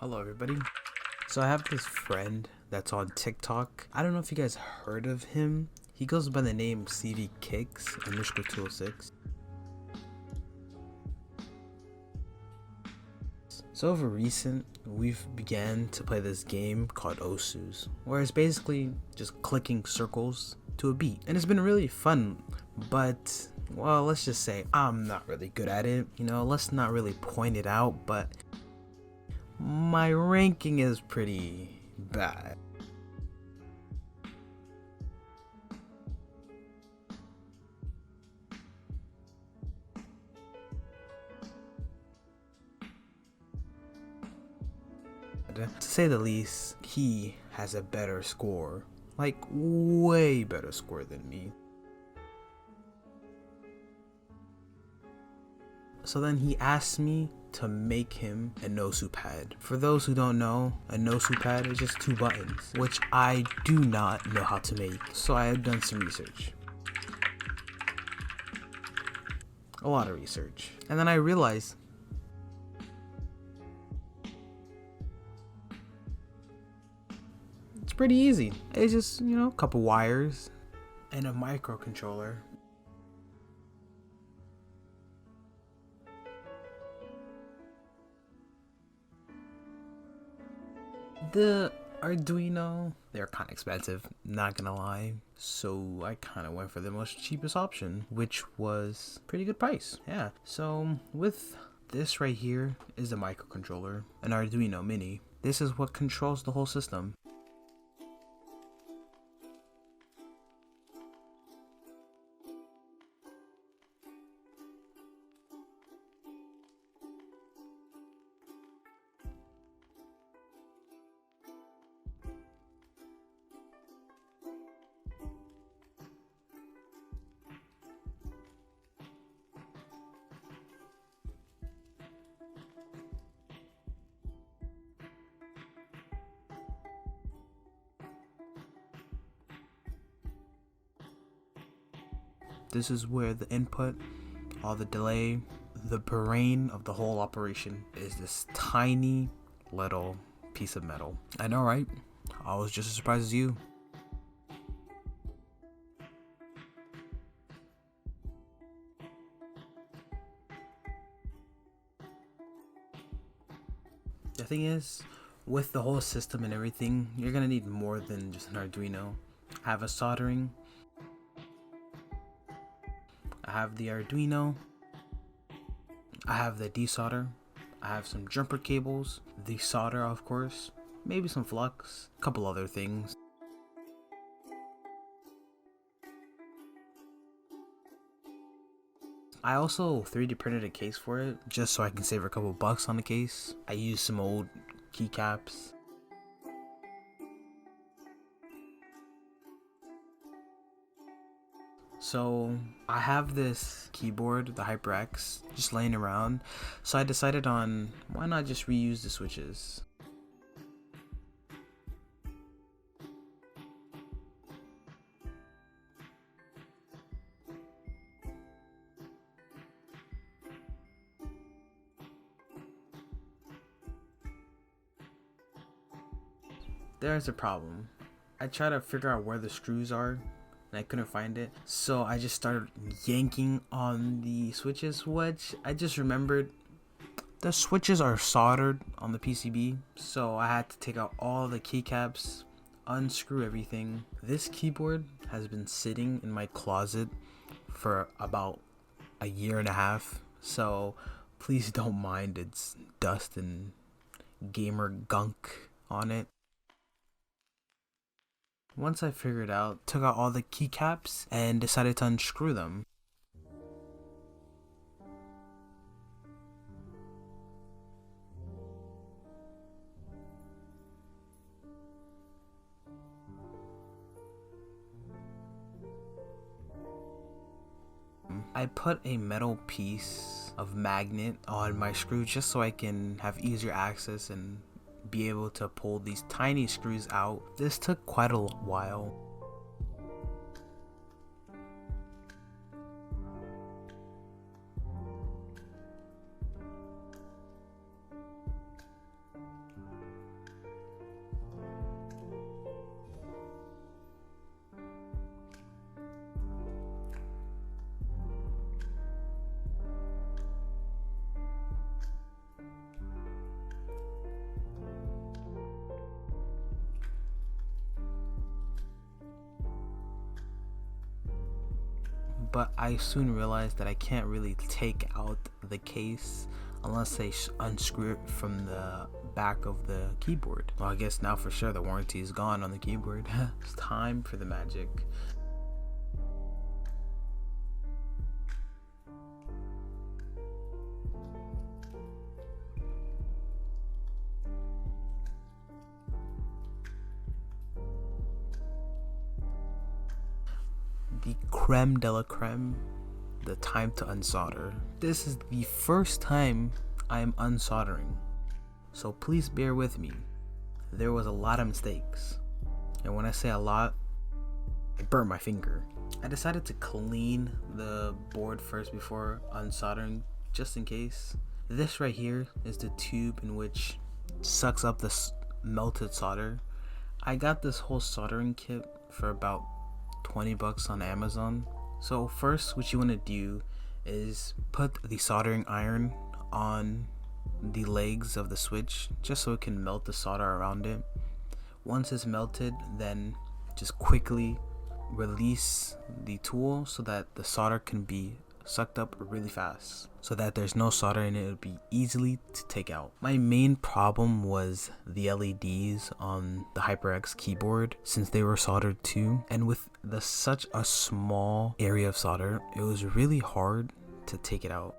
Hello everybody. So I have this friend that's on TikTok. I don't know if you guys heard of him. He goes by the name CV Kicks underscore 206. So over recent, we've began to play this game called Osus, where it's basically just clicking circles to a beat. And it's been really fun, but well, let's just say I'm not really good at it. Let's not really point it out, but my ranking is pretty bad. To say the least, he has a better score, like way better score than me. So then he asked me to make him a Nosu pad. For those who don't know, a Nosu pad is just 2 buttons, which I do not know how to make. So I have done some research. A lot of research. And then I realized it's pretty easy. It's just, a couple wires and a microcontroller. The Arduino, they're kind of expensive, not gonna lie. So I kind of went for the most cheapest option, which was pretty good price. Yeah. So with this right here is the microcontroller, an Arduino Mini. This is what controls the whole system. This is where the input, all the delay, the brain of the whole operation is this tiny little piece of metal. I know, right? I was just as surprised as you. The thing is, with the whole system and everything, you're gonna need more than just an Arduino. I have a soldering. I have the Arduino. I have the desolder. I have some jumper cables, the solder of course, maybe some flux, a couple other things. I also 3D printed a case for it, just so I can save a couple bucks on the case. I used some old keycaps. So I have this keyboard, the HyperX, just laying around. So I decided on why not just reuse the switches. There's a problem. I tried to figure out where the screws are and I couldn't find it. So I just started yanking on the switches, which I just remembered the switches are soldered on the PCB. So I had to take out all the keycaps, unscrew everything. This keyboard has been sitting in my closet for about a year and a half. So please don't mind its dust and gamer gunk on it. Once I figured out, took out all the keycaps and decided to unscrew them. I put a metal piece of magnet on my screw just so I can have easier access and be able to pull these tiny screws out. This took quite a while. but I soon realized that I can't really take out the case unless I unscrew it from the back of the keyboard. Well, I guess now for sure the warranty is gone on the keyboard. It's time for the magic. The creme de la creme, the time to unsolder. This is the first time I am unsoldering, so please bear with me. There was a lot of mistakes, and when I say a lot, I burnt my finger. I decided to clean the board first before unsoldering, just in case. This right here is the tube in which sucks up this melted solder. I got this whole soldering kit for about $20 on Amazon. So first, what you want to do is put the soldering iron on the legs of the switch just so it can melt the solder around it. Once it's melted, then just quickly release the tool so that the solder can be sucked up really fast, so that there's no solder in it. It would be easily to take out. My main problem was the LEDs on the HyperX keyboard, since they were soldered too, and with such a small area of solder, it was really hard to take it out.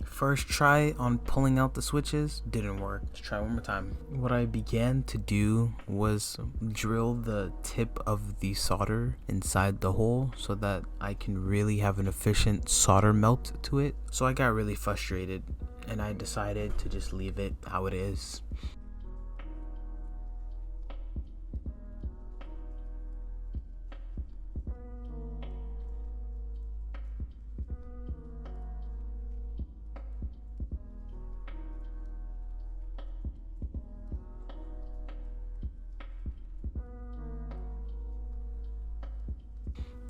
First try on pulling out the switches didn't work. Let's try one more time. What I began to do was drill the tip of the solder inside the hole so that I can really have an efficient solder melt to it. So I got really frustrated and I decided to just leave it how it is.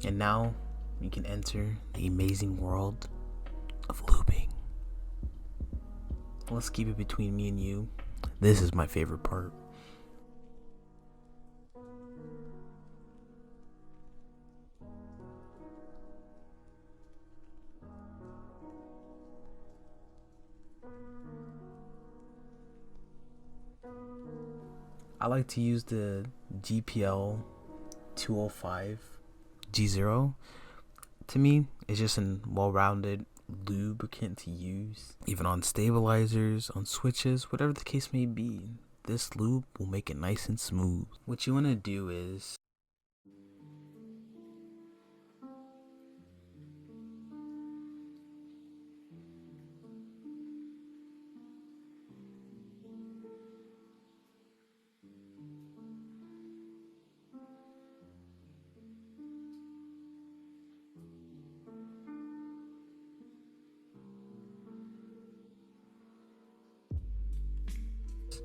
And now we can enter the amazing world of looping. Let's keep it between me and you. This is my favorite part. I like to use the GPL 205 G0. To me, it's just a well-rounded lubricant to use, even on stabilizers, on switches, whatever the case may be. This lube will make it nice and smooth. What you want to do is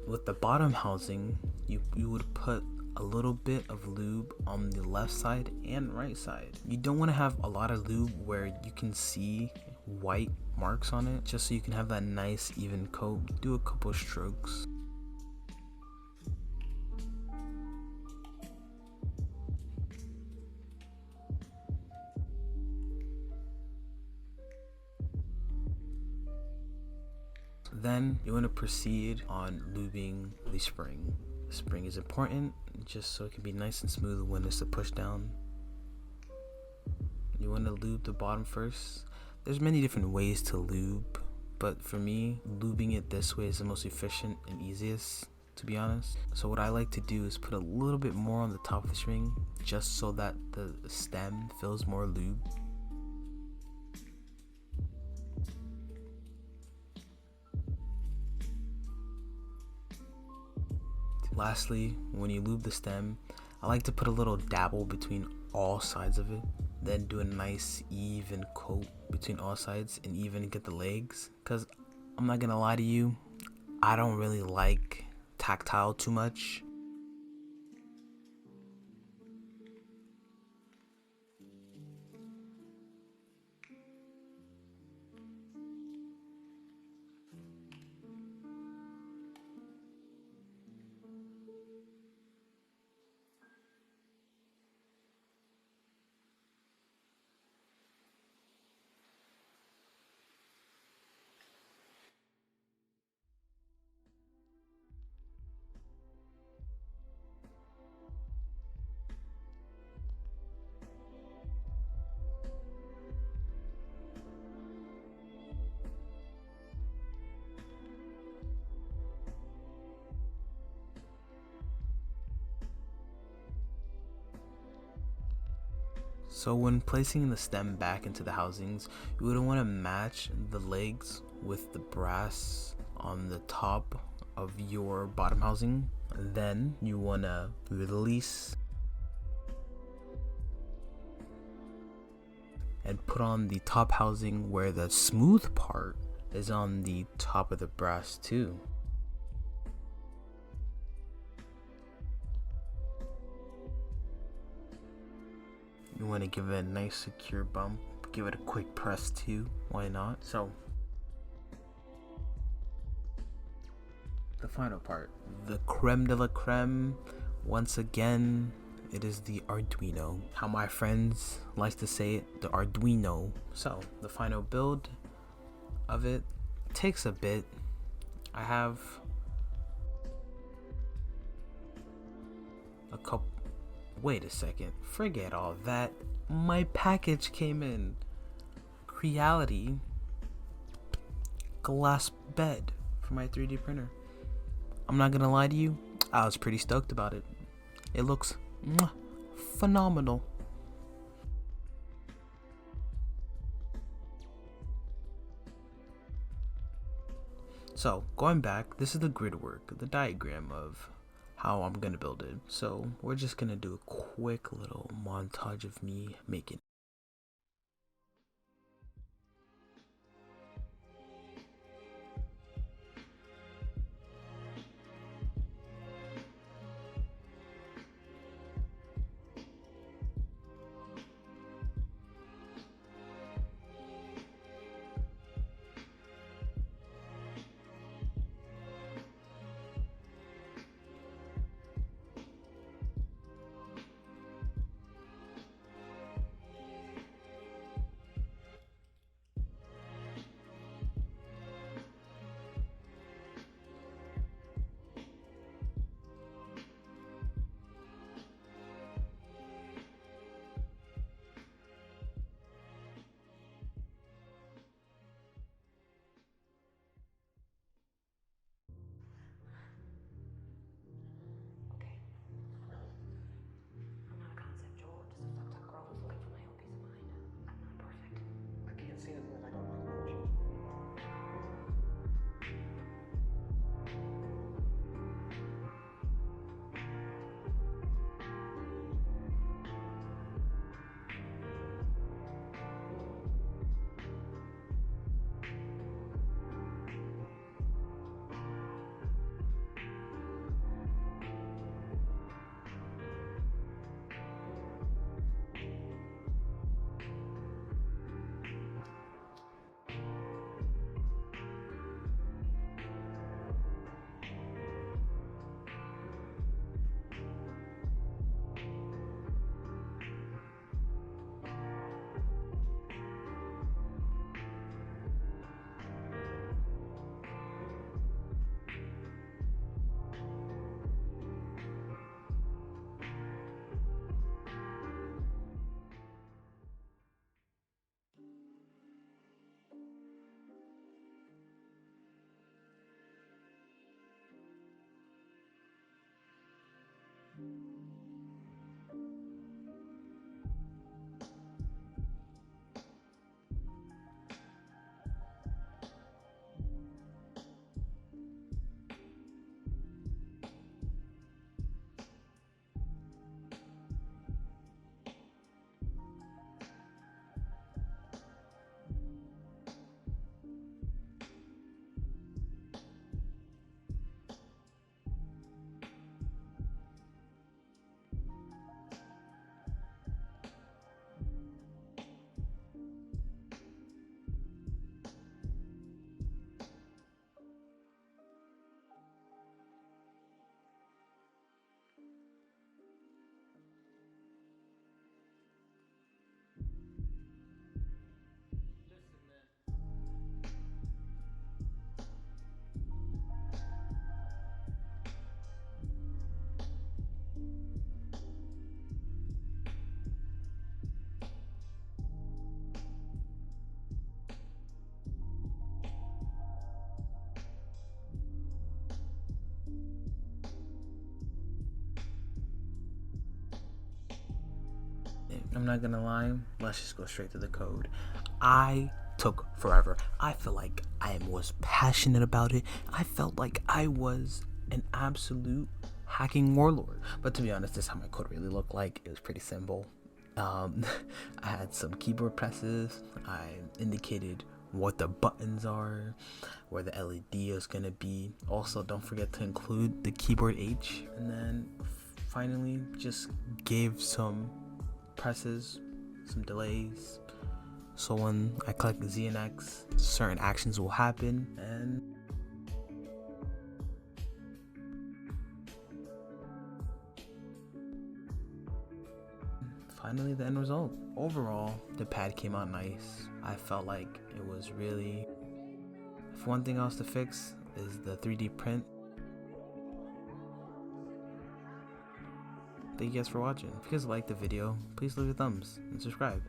with the bottom housing, you would put a little bit of lube on the left side and right side. You don't want to have a lot of lube where you can see white marks on it, just so you can have that nice even coat. Do a couple of strokes. Then you want to proceed on lubing the spring. The spring is important just so it can be nice and smooth when it's a push down. You want to lube the bottom first. There's many different ways to lube, but for me, lubing it this way is the most efficient and easiest, to be honest. So what I like to do is put a little bit more on the top of the string, just so that the stem feels more lube. Lastly, when you lube the stem, I like to put a little dabble between all sides of it, then do a nice even coat between all sides and even get the legs, because I'm not gonna lie to you, I don't really like tactile too much. So when placing the stem back into the housings, you would want to match the legs with the brass on the top of your bottom housing. Then you want to release and put on the top housing where the smooth part is on the top of the brass too. You want to give it a nice secure bump, give it a quick press too, why not? So the final part, the creme de la creme, once again, it is the Arduino. How my friends like to say it, the Arduino. So the final build of it takes a bit. I have a couple. Wait a second, forget all that. My package came in. Reality glass bed for my 3D printer. I'm not gonna lie to you, I was pretty stoked about it. It looks phenomenal. So going back, this is the grid work, the diagram of how I'm gonna build it. So we're just gonna do a quick little montage of me making. I'm not gonna lie, let's just go straight to the code. I took forever. I felt like I was passionate about it. I felt like I was an absolute hacking warlord. But to be honest, this is how my code really looked like. It was pretty simple. I had some keyboard presses. I indicated what the buttons are, where the LED is gonna be. Also, don't forget to include the keyboard H. And then finally just gave some presses, some delays, so when I click Z and X, certain actions will happen, and finally the end result. Overall, the pad came out nice. I felt like it was really, if one thing else to fix is the 3D print. Thank you guys for watching. If you guys liked the video, please leave a thumbs and subscribe.